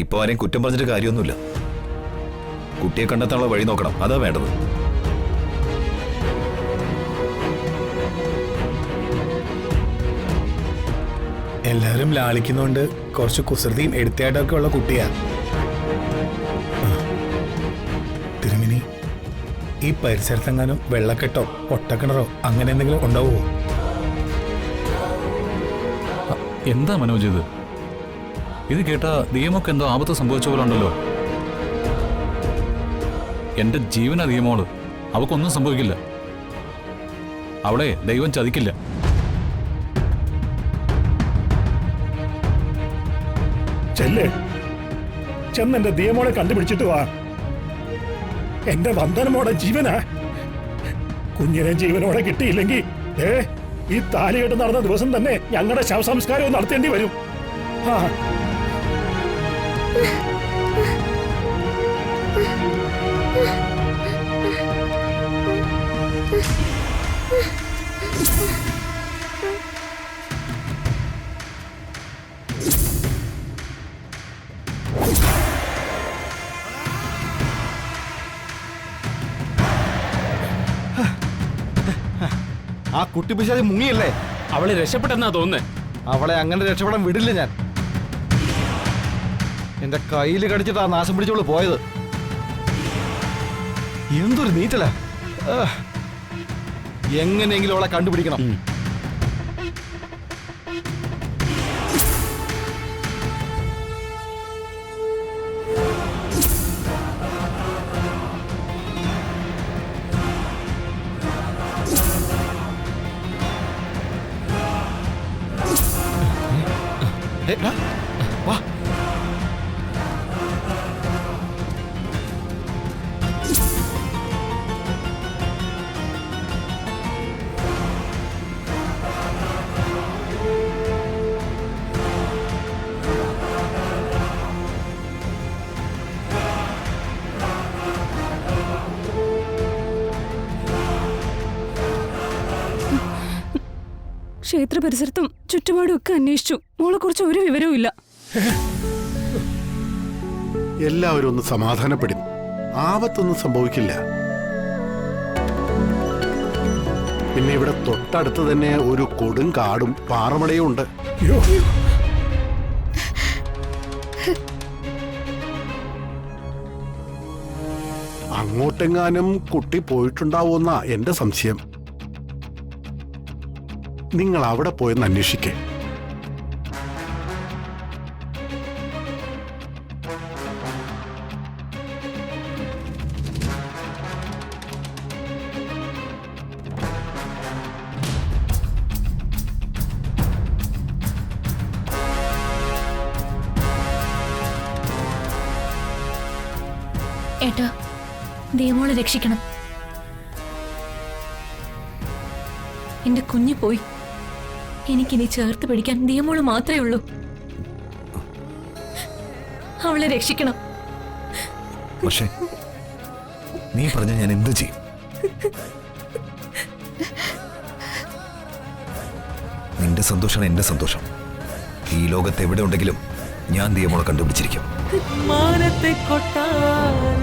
ഇപ്പൊ ആരെയും കുറ്റം പറഞ്ഞിട്ട് കാര്യമൊന്നുമില്ല. കുട്ടിയെ കണ്ടെത്താനുള്ള വഴി നോക്കണം, അതാ വേണ്ടത്. എല്ലാരും ലാളിക്കുന്നോണ്ട് കുറച്ച് കുസൃതിയും എടുത്തേട്ടൊക്കെ ഉള്ള കുട്ടിയാ. തിരുമിനി, ഈ പരിസരത്തെങ്ങാനും വെള്ളക്കെട്ടോ ഒട്ടക്കിണറോ അങ്ങനെ എന്തെങ്കിലും ഉണ്ടാവുമോ? എന്താ മനോജ് ഇത് കേട്ടാ ദിയമൊക്കെ എന്തോ ആപത്ത് സംഭവിച്ച പോലെ ഉണ്ടല്ലോ. എന്റെ ജീവനാ ദിയമോള്, അവക്കൊന്നും സംഭവിക്കില്ല. അവളെ ദൈവം ചതിക്കില്ല. ചെന്നെന്റെ ദിയമോളെ കണ്ടുപിടിച്ചിട്ട് വാ. എന്റെ വന്ദനമോടെ ജീവനാ. കുഞ്ഞിനെ ജീവനോടെ കിട്ടിയില്ലെങ്കിൽ ഈ താലികെട്ട് നടന്ന ദിവസം തന്നെ ഞങ്ങളുടെ ശവസംസ്കാരവും നടത്തേണ്ടി വരും. ആ കുട്ടി പിശാച് മുങ്ങിയല്ലേ? അവളെ രക്ഷപ്പെട്ടെന്നാ തോന്നുന്നേ. അവളെ അങ്ങനെ രക്ഷപ്പെടാൻ വിടില്ല ഞാൻ. എന്റെ കയ്യിൽ കടിച്ചിട്ടാ നാശം പിടിച്ചവള് പോയത്. എന്തൊരു നീറ്റല. എങ്ങനെയെങ്കിലും അവളെ കണ്ടുപിടിക്കണം. വാ. ക്ഷേത്ര പരിസരത്തും ചുറ്റുപാടും ഒക്കെ അന്വേഷിച്ചു. മോളെ കുറിച്ച് ഒരു വിവരവും ഇല്ല. എല്ലാവരും ഒന്ന് സമാധാനപ്പെടും. ആപത്തൊന്നും സംഭവിക്കില്ല. പിന്നെ ഇവിടെ തൊട്ടടുത്ത് തന്നെ ഒരു കൊടും കാടും പാറമടയും ഉണ്ട്. അങ്ങോട്ടെങ്ങാനും കുട്ടി പോയിട്ടുണ്ടാവുമെന്നാ എന്റെ സംശയം. നിങ്ങൾ അവിടെ പോയെന്ന് അന്വേഷിക്കേ. ഏട്ടാ, ദിയമോളെ രക്ഷിക്കണം. എന്റെ കുഞ്ഞു പോയി. എനിക്കിനി ചേർത്ത് പിടിക്കാൻ ദിയമോള് മാത്രമേ ഉള്ളൂ. അവളെ രക്ഷിക്കണം. പക്ഷേ നീ പറഞ്ഞ ഞാൻ എന്ത് ചെയ്യും? നിന്റെ സന്തോഷമാണ് എന്റെ സന്തോഷം. ഈ ലോകത്ത് എവിടെ ഉണ്ടെങ്കിലും ഞാൻ ദിയമോളെ കണ്ടുപിടിച്ചിരിക്കും. മാനത്തെ കൊട്ടാരം